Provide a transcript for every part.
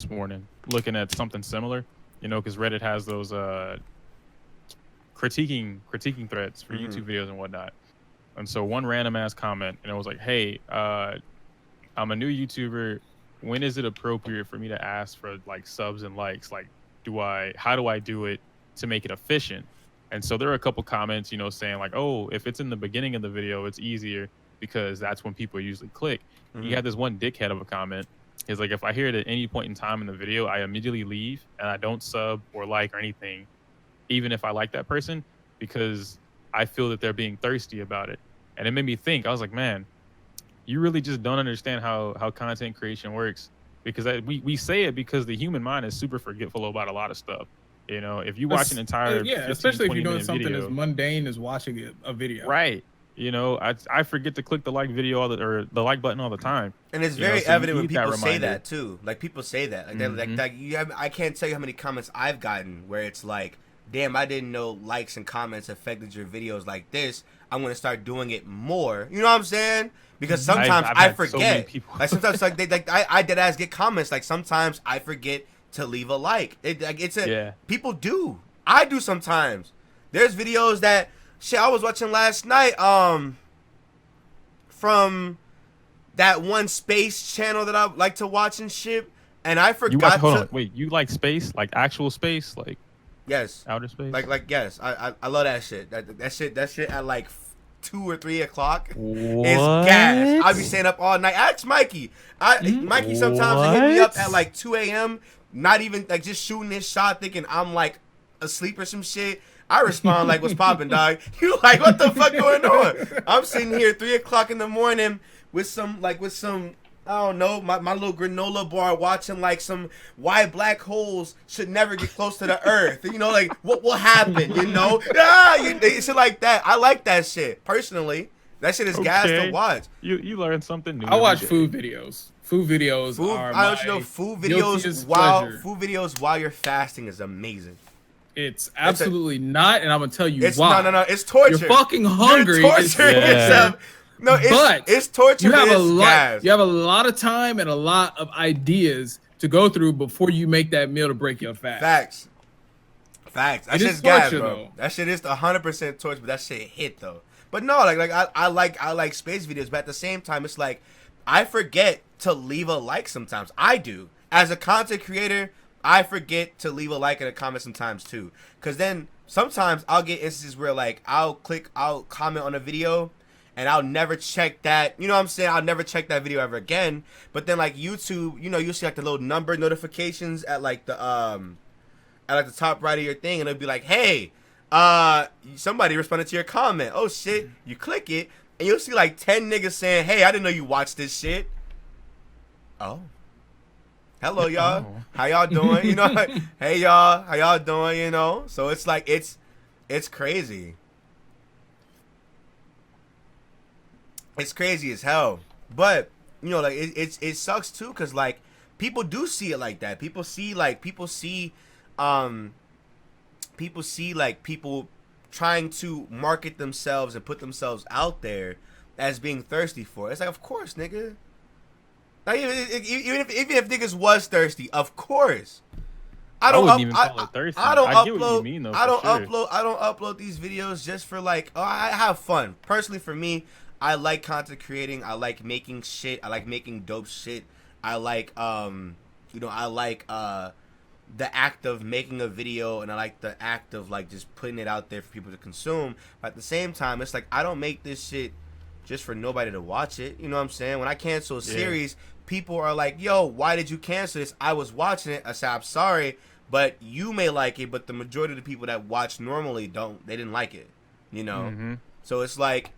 this morning looking at something similar, because Reddit has those critiquing threads for Mm-hmm. YouTube videos and whatnot. And so one random ass comment, and it was like, "Hey, I'm a new YouTuber. When is it appropriate for me to ask for like subs and likes? Like, how do I do it to make it efficient?" And so there are a couple comments, saying like, "Oh, if it's in the beginning of the video, it's easier because that's when people usually click." You Mm-hmm. had this one dickhead of a comment. He's like, "If I hear it at any point in time in the video, I immediately leave and I don't sub or like or anything, even if I like that person, because I feel that they're being thirsty about it." And it made me think. I was like, man, you really just don't understand how content creation works, because we say it because the human mind is super forgetful about a lot of stuff. If you watch an entire Yeah, 15 especially if you're 20 doing minute something as video, mundane as watching a video. right, I forget to click the like video or the like button all the time. And it's So very you evident when need that people say reminder. that too. Like people say that, like Mm-hmm. I can't tell you how many comments I've gotten where it's like, "Damn, I didn't know likes and comments affected your videos like this. I'm gonna start doing it more." You know what I'm saying? Because sometimes I've I had so many forget. people. Like sometimes I dead ass get comments. Like sometimes I forget to leave a like. Yeah. People do. I do sometimes. There's videos that shit I was watching last night. From that one space channel that I like to watch and shit, and I You watch? forgot Hold to. on. Wait. You like space? Like actual space? Like Yes, outer space? yes, I love that shit. That shit at like 2 or 3 o'clock is What? gas. I'll be staying up all night. Ask Mikey. Mikey sometimes will hit me up at like 2 a.m. Not even like just shooting this shot, thinking I'm like asleep or some shit. I respond like, "What's poppin', dog?" You like, "What the fuck going on?" I'm sitting here 3 o'clock in the morning with some I don't know, my little granola bar, watching like some why black holes should never get close to the earth. Like what will happen, shit like that. I like that shit. Personally. That shit is gas to Okay. watch. You learn something new. I watch every day. food videos. Food videos are I my don't know, food guiltiest videos pleasure. food videos while you're fasting is amazing. It's absolutely not, and I'm gonna tell you It's why. no, it's torture. You're fucking hungry. You're It's torturing Yeah. yourself. No, but it's torture. you have but a it's lot. gas. You have a lot of time and a lot of ideas to go through before you make that meal to break your fast. Facts. That It shit's is gas, torture, bro. though. That shit is 100% torture, but that shit hit though. But no, I like space videos, but at the same time, it's like I forget to leave a like sometimes. I do. As a content creator, I forget to leave a like and a comment sometimes too. Cause then sometimes I'll get instances where like I'll comment on a video and I'll never check that. You know what I'm saying? I'll never check that video ever again. But then like YouTube, you'll see like the little number notifications at like the top right of your thing, and it'll be like, "Hey, somebody responded to your comment." Oh shit! You click it, and you'll see like 10 niggas saying, "Hey, I didn't know you watched this shit." Oh, hello y'all. Oh. How y'all doing? Hey y'all, how y'all doing? So it's like it's crazy. It's crazy as hell. But like it sucks too, cause like people do see it like that. People see like people trying to market themselves and put themselves out there as being thirsty for it. It's like, of course, nigga. Like, even if niggas was thirsty, of course. I wouldn't even call it thirsty. I don't I get upload. what you mean, though, I don't for sure. upload. I don't upload these videos just for like. Oh, I have fun. Personally, for me, I like content creating. I like making shit. I like making dope shit. I like I like the act of making a video, and I like the act of like just putting it out there for people to consume. But at the same time, it's like I don't make this shit just for nobody to watch it. You know what I'm saying? When I cancel a series, people are like, "Yo, why did you cancel this? I was watching it." I said, "I'm sorry, but you may like it, but the majority of the people that watch normally don't. They didn't like it." Mm-hmm. So it's like,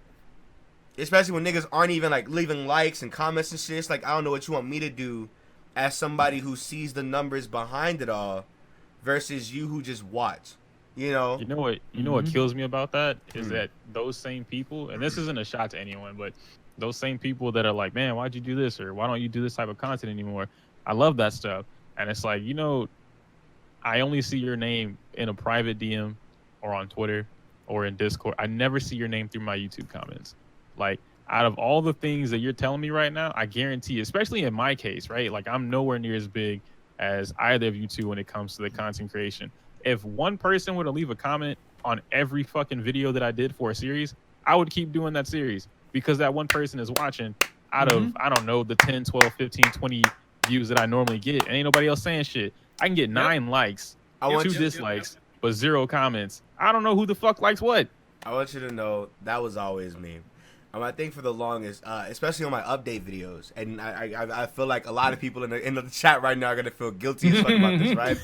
especially when niggas aren't even like leaving likes and comments and shit. It's like, I don't know what you want me to do as somebody who sees the numbers behind it all versus you who just watch. You know what? What kills me about that is that those same people, and this isn't a shot to anyone, but those same people that are like, "Man, why'd you do this?" or "Why don't you do this type of content anymore?" I love that stuff, and it's like, I only see your name in a private DM or on Twitter or in Discord. I never see your name through my YouTube comments. Like, out of all the things that you're telling me right now, I guarantee, especially in my case, right? Like, I'm nowhere near as big as either of you two when it comes to the content creation. If one person were to leave a comment on every fucking video that I did for a series, I would keep doing that series because that one person is watching out of, I don't know, the 10, 12, 15, 20 views that I normally get. And ain't nobody else saying shit. I can get 9 likes, 2 dislikes, but 0 comments. I don't know who the fuck likes what. I want you to know that was always me. I think for the longest, especially on my update videos, and I feel like a lot of people in the chat right now are gonna feel guilty as fuck about this, right?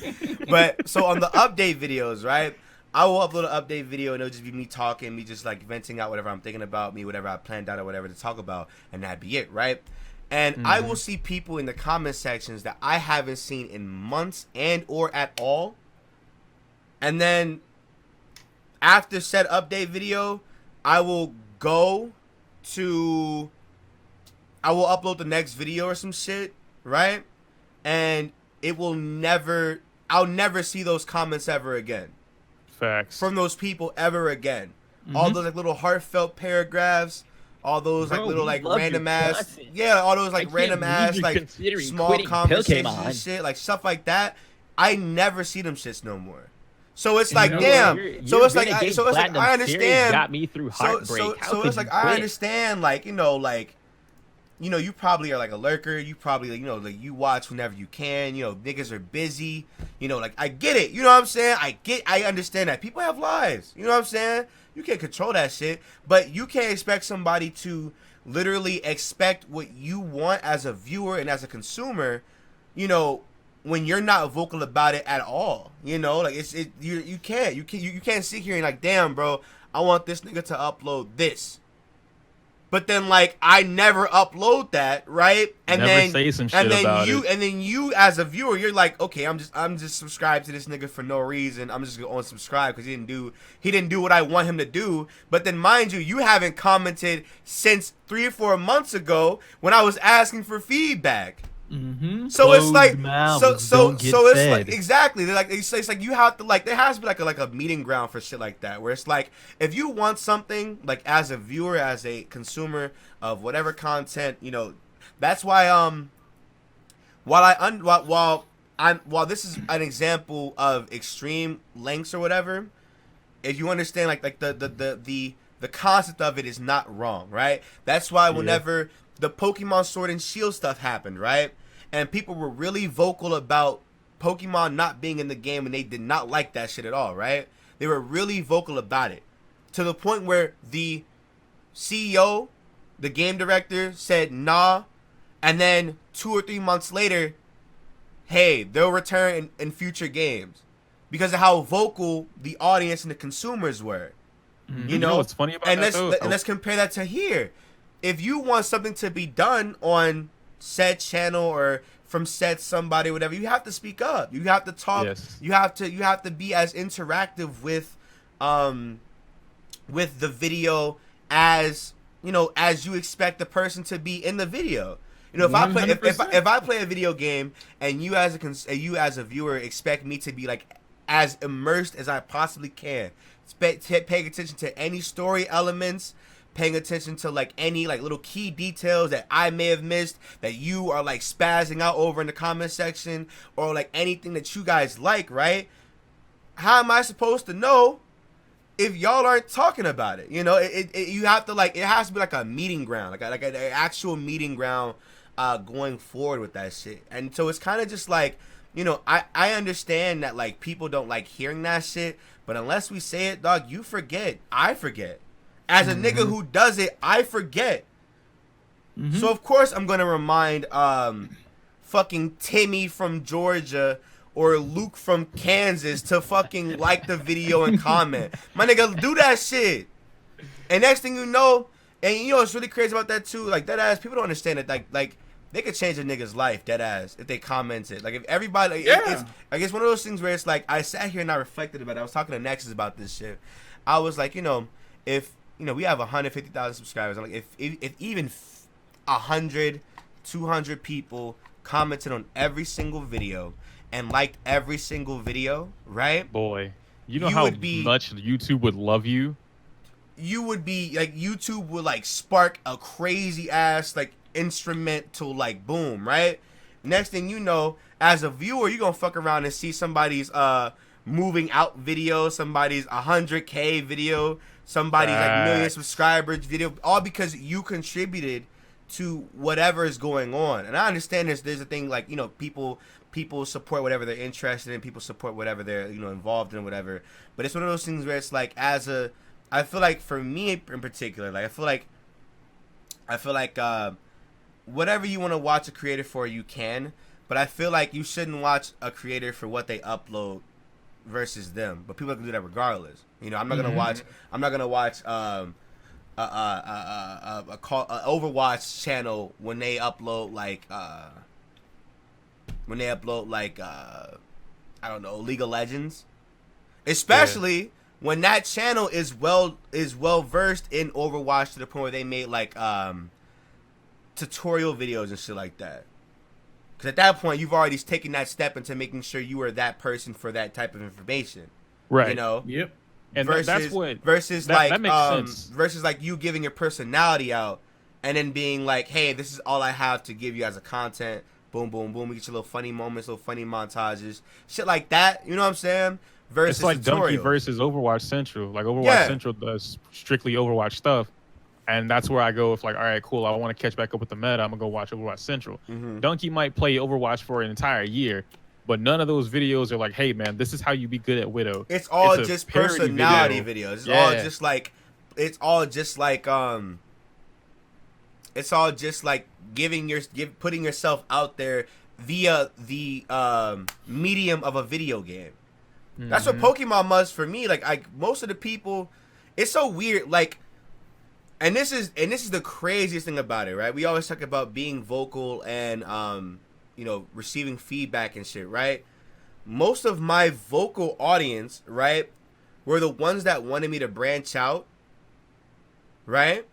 But so on the update videos, right, I will upload an update video and it'll just be me talking, me just like venting out whatever I'm thinking about, me whatever I planned out or whatever to talk about, and that'd be it, right? And I will see people in the comment sections that I haven't seen in months and or at all, and then after said update video, I will upload the next video or some shit, right? And I'll never see those comments ever again. Facts. From those people ever again. All those like little heartfelt paragraphs, all those like little like random ass, all those like random ass like small conversations and shit, like stuff like that. I never see them shits no more. So it's like, damn. So it's like, I understand. Got me through heartbreak. So it's like, I understand, like, you probably are like a lurker. You probably, like you watch whenever you can. Niggas are busy. Like I get it. You know what I'm saying? I understand that people have lives. You know what I'm saying? You can't control that shit, but you can't expect somebody to literally expect what you want as a viewer and as a consumer. When you're not vocal about it at all, like you can't sit here and like, damn, bro, I want this nigga to upload this, but then like I never upload that, right? And then say some shit about it. And then you as a viewer, you're like, okay, I'm just subscribed to this nigga for no reason. I'm just gonna unsubscribe because he didn't do what I want him to do. But then mind you haven't commented since 3 or 4 months ago when I was asking for feedback. So it's like, so it's like, exactly. Like it's like you have to like, there has to be like a meeting ground for shit like that, where it's like, if you want something, like as a viewer, as a consumer of whatever content, that's why while this is an example of extreme lengths or whatever, if you understand like the concept of it is not wrong, right? That's why whenever the Pokemon Sword and Shield stuff happened, right? And people were really vocal about Pokemon not being in the game, and they did not like that shit at all, right? They were really vocal about it, to the point where the CEO, the game director, said nah, and then 2 or 3 months later, hey, they'll return in future games, because of how vocal the audience and the consumers were. You know what's funny about that? And let's compare that to here. If you want something to be done on said channel or from said somebody, whatever, you have to speak up. You have to talk. Yes. You have to be as interactive with the video as as you expect the person to be in the video. If I play a video game and you as a viewer expect me to be like as immersed as I possibly can, paying attention to any story elements, paying attention to like any like little key details that I may have missed, that you are like spazzing out over in the comment section, or like anything that you guys like, right? How am I supposed to know if y'all aren't talking about it? You have to like, it has to be like a meeting ground, like an actual meeting ground going forward with that shit. And so it's kind of just like, I understand that like people don't like hearing that shit, but unless we say it, dog, you forget. I forget. As a nigga who does it, I forget. So of course I'm gonna remind fucking Timmy from Georgia or Luke from Kansas to fucking like the video and comment. My nigga, do that shit. And next thing you know, and what's really crazy about that too, like that ass, people don't understand it. Like they could change a nigga's life, dead ass, if they commented. Like if everybody, it's I guess one of those things where it's like, I sat here and I reflected about it. I was talking to Nexus about this shit. I was like, if we have 150,000 subscribers. I'm like, if even 100, 200 people commented on every single video and liked every single video, right? Boy, you know how much YouTube would love you? You would be, like, YouTube would, like, spark a crazy-ass, like, instrumental, like, boom, right? next thing you know, as a viewer, you're gonna fuck around and see somebody's moving out video, somebody's 100K video, somebody's like million subscribers video, all because you contributed to whatever is going on. And I understand there's a thing like, you know, people support whatever they're interested in, people support whatever they're, you know, involved in, whatever. But it's one of those things where it's like, I feel like for me in particular, like I feel like whatever you want to watch a creator for, you can, but I feel like you shouldn't watch a creator for what they upload versus them. But people can do that regardless. You know, I'm not gonna watch a Overwatch channel when they upload I don't know, League of Legends, especially when that channel is well versed in Overwatch to the point where they made like tutorial videos and shit like that. Because at that point, you've already taken that step into making sure you are that person for that type of information, right? You know, yep. And versus that makes sense. Versus like you giving your personality out and then being like, hey, this is all I have to give you as a content. Boom, boom, boom. We get your little funny moments, little funny montages, shit like that. You know what I'm saying? Versus it's like tutorial. Donkey versus Overwatch Central. Like Overwatch Central does strictly Overwatch stuff, and that's where I go. If like, all right, cool, I want to catch back up with the meta, I'm gonna go watch Overwatch Central. Donkey might play Overwatch for an entire year, but none of those videos are like, hey man, this is how you be good at Widow. It's all just personality videos. It's all just like putting yourself out there via the medium of a video game. That's what Pokemon was for me. Like most of the people, it's so weird. Like, and this is the craziest thing about it, right? We always talk about being vocal and you know, receiving feedback and shit, right? Most of my vocal audience, right, were the ones that wanted me to branch out, right?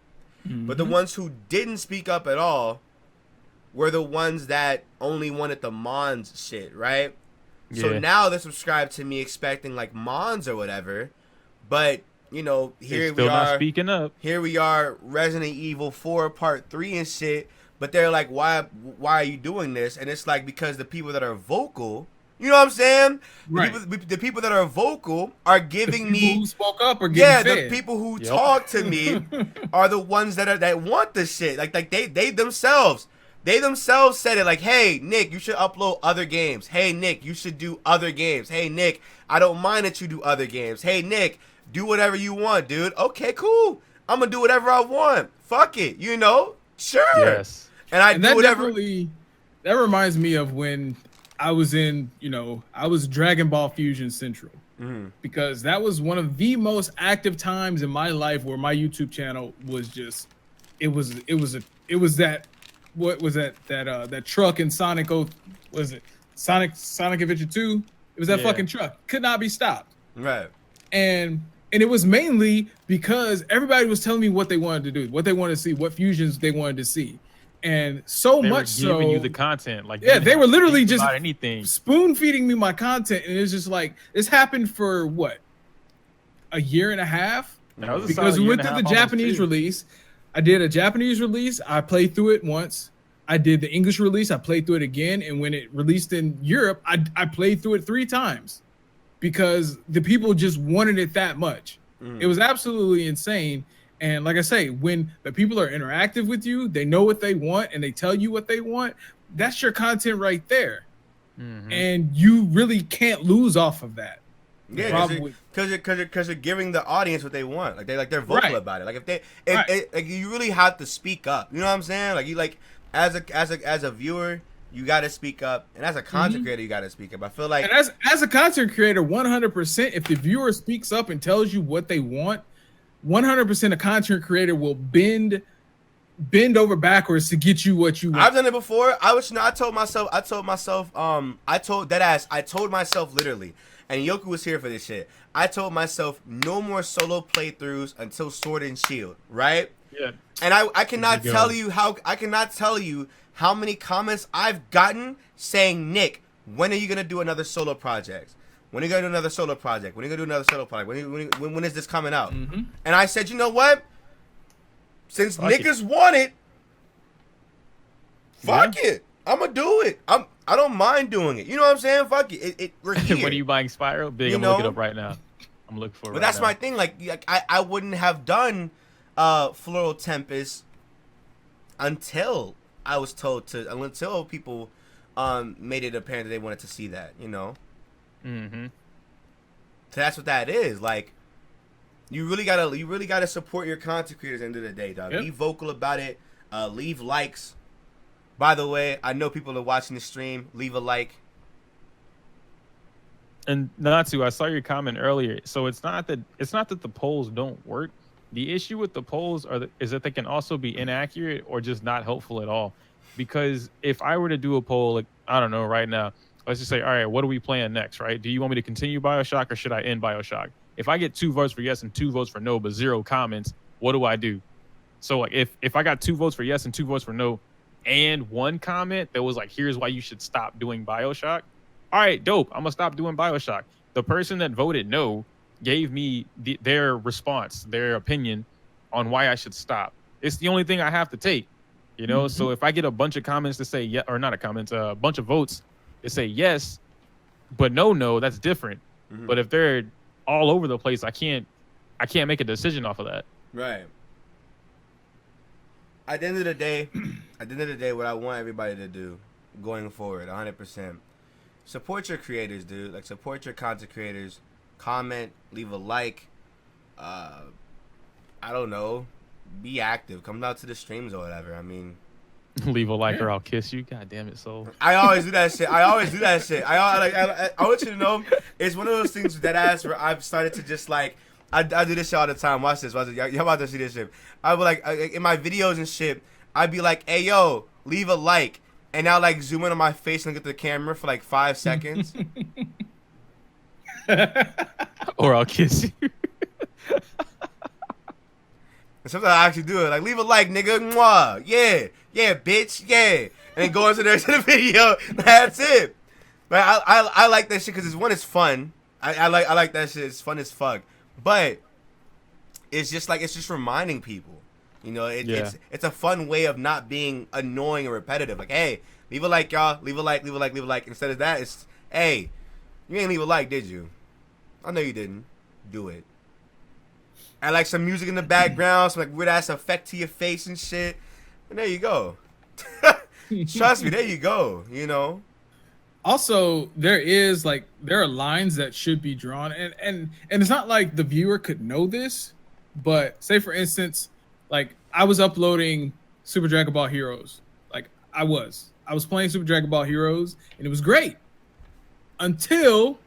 But the ones who didn't speak up at all were the ones that only wanted the Mons shit, right? Yeah. So now they're subscribed to me expecting like Mons or whatever, but you know, here we are not speaking up. Here we are, Resident Evil 4 Part 3 and shit, but they're like, why are you doing this? And it's like, because the people that are vocal, you know what I'm saying? Right. The people that are vocal are giving me who spoke up or getting fed. The people who talk to me are the ones that want the shit. Like they themselves said it, like, hey Nick, you should upload other games. Hey Nick, you should do other games. Hey Nick, I don't mind that you do other games. Hey Nick, do whatever you want, dude. Okay, cool. I'm gonna do whatever I want. Fuck it, you know? Sure. Yes. And do whatever. That reminds me of when I was in, you know, I was Dragon Ball Fusion Central, because that was one of the most active times in my life where my YouTube channel was just, it was that, what was that truck in Sonic Adventure 2? It was that fucking truck. Could not be stopped. Right. And it was mainly because everybody was telling me what they wanted to do, what they wanted to see, what fusions they wanted to see. And they were giving you the content, like they were literally just anything, spoon feeding me my content, and it's just like, this happened for what, a year and a half? Because we went through the Japanese release. I did a Japanese release. I played through it once. I did the English release. I played through it again, and when it released in Europe, I played through it 3 times because the people just wanted it that much. It was absolutely insane. And like I say, when the people are interactive with you, they know what they want and they tell you what they want, that's your content right there. And you really can't lose off of that. Yeah, because you're giving the audience what they want. Like they're vocal about it. Like like you really have to speak up. You know what I'm saying? Like you as a viewer, you got to speak up, and as a content creator, you got to speak up. I feel like, and as a content creator, 100%, if the viewer speaks up and tells you what they want, 100% a content creator will bend over backwards to get you what you want. I've done it before. I told myself literally, and Yoku was here for this shit. I told myself no more solo playthroughs until Sword and Shield, right? Yeah. And I cannot tell you how many comments I've gotten saying, Nick, when are you gonna do another solo project? When are you gonna do another solo project? When are you gonna do another solo project? When is this coming out? And I said, you know what? Since niggas want it, fuck it. I'm gonna do it. I don't mind doing it. You know what I'm saying? Fuck it. We're here. When are you buying Spiral? Big. I'm looking it up right now. I'm looking for it. But that's my thing. Like I wouldn't have done Floral Tempest until I was told to. Until people made it apparent that they wanted to see that. You know. Mm-hmm. So that's what that is. Like, you really gotta support your content creators at the end of the day, dog. Yep. Be vocal about it. Leave likes. By the way, I know people are watching the stream. Leave a like. And Natsu, I saw your comment earlier. So it's not that the polls don't work. The issue with the polls is that they can also be inaccurate or just not helpful at all. Because if I were to do a poll, like, I don't know, right now, let's just say, all right, what are we playing next, right? Do you want me to continue BioShock or should I end BioShock? If I get 2 votes for yes and 2 votes for no, but 0 comments, what do I do? So like if I got 2 votes for yes and 2 votes for no and 1 comment that was like, here's why you should stop doing BioShock. All right, dope. I'm going to stop doing BioShock. The person that voted no gave me their response, their opinion on why I should stop. It's the only thing I have to take, you know? Mm-hmm. So if I get a bunch of comments to say, yeah, or not a comment, a bunch of votes to say yes, but no, that's different. Mm-hmm. But if they're all over the place, I can't make a decision off of that. Right. At the end of the day, what I want everybody to do going forward, 100%, support your creators, dude. Like, support your content creators. Comment, leave a like. I don't know. Be active. Come out to the streams or whatever. I mean, leave a like or I'll kiss you. God damn it, soul. I always do that shit. I want you to know, it's one of those things that where I've started to just like, I do this shit all the time. Watch this. Y'all about to see this shit. I would like, in my videos and shit, I'd be like, hey, yo, leave a like. And now, like, zoom in on my face and look at the camera for like 5 seconds. Or I'll kiss you. And sometimes I actually do it. Like, leave a like, nigga. Mwah. Yeah, bitch. Yeah. And then go into the video. That's it. But I like that shit because it's fun. I like that shit. It's fun as fuck. But it's just reminding people. You know, it's a fun way of not being annoying or repetitive. Like, hey, leave a like, y'all. Leave a like. Instead of that, it's, hey, you ain't leave a like, did you? I know you didn't. Do it. And like some music in the background, some like weird ass effect to your face and shit. And there you go. Trust me, there you go. You know. Also, there are lines that should be drawn, and it's not like the viewer could know this, but say for instance, like I was uploading Super Dragon Ball Heroes. Like I was playing Super Dragon Ball Heroes, and it was great until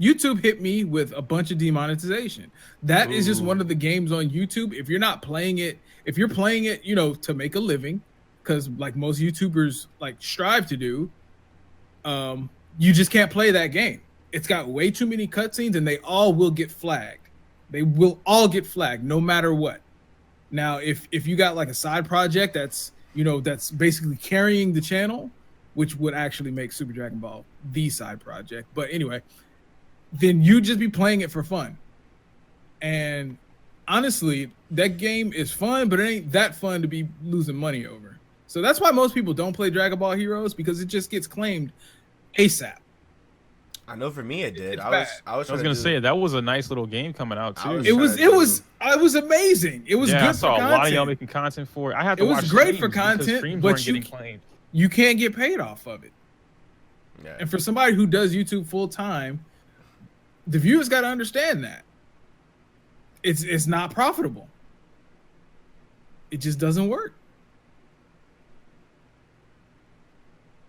YouTube hit me with a bunch of demonetization. That is just one of the games on YouTube. If you're not playing it, if you're playing it, you know, to make a living, because like most YouTubers like strive to do, you just can't play that game. It's got way too many cutscenes, and they all will get flagged. They will all get flagged, no matter what. Now, if you got like a side project that's, you know, that's basically carrying the channel, which would actually make Super Dragon Ball the side project. But anyway, then you just be playing it for fun. And honestly, that game is fun, but it ain't that fun to be losing money over. So that's why most people don't play Dragon Ball Heroes, because it just gets claimed ASAP. I know for me it did. I was gonna say that was a nice little game coming out too. It was amazing. It was good. I saw a lot of y'all making content for it. I had to watch. It was great for content, but you can't get paid off of it. Yeah. And for somebody who does YouTube full time, the viewers got to understand that it's not profitable. It just doesn't work.